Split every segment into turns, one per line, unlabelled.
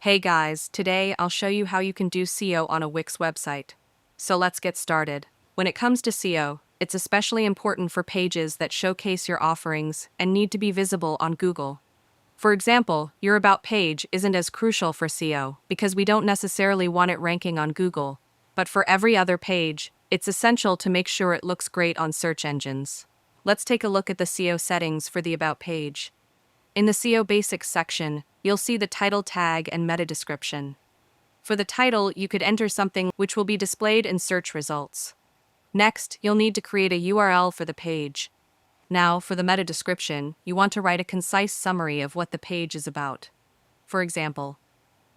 Hey guys, today I'll show you how you can do SEO on a Wix website. So let's get started. When it comes to SEO, it's especially important for pages that showcase your offerings and need to be visible on Google. For example, your About page isn't as crucial for SEO because we don't necessarily want it ranking on Google, but for every other page, it's essential to make sure it looks great on search engines. Let's take a look at the SEO settings for the About page. In the SEO Basics section, you'll see the title tag and meta description. For the title, you could enter something which will be displayed in search results. Next, you'll need to create a URL for the page. Now, for the meta description, you want to write a concise summary of what the page is about. For example,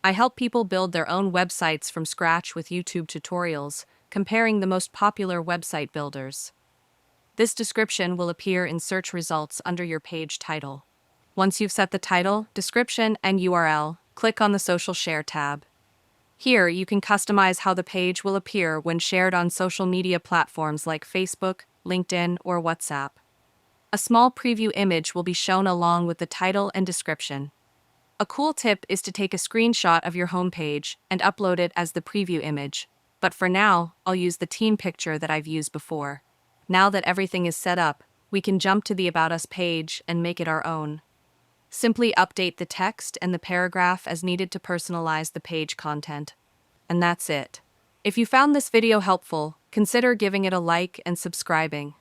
I help people build their own websites from scratch with YouTube tutorials, comparing the most popular website builders. This description will appear in search results under your page title. Once you've set the title, description, and URL, click on the Social Share tab. Here, you can customize how the page will appear when shared on social media platforms like Facebook, LinkedIn, or WhatsApp. A small preview image will be shown along with the title and description. A cool tip is to take a screenshot of your homepage and upload it as the preview image, but for now, I'll use the team picture that I've used before. Now that everything is set up, we can jump to the About Us page and make it our own. Simply update the text and the paragraph as needed to personalize the page content. And that's it. If you found this video helpful, consider giving it a like and subscribing.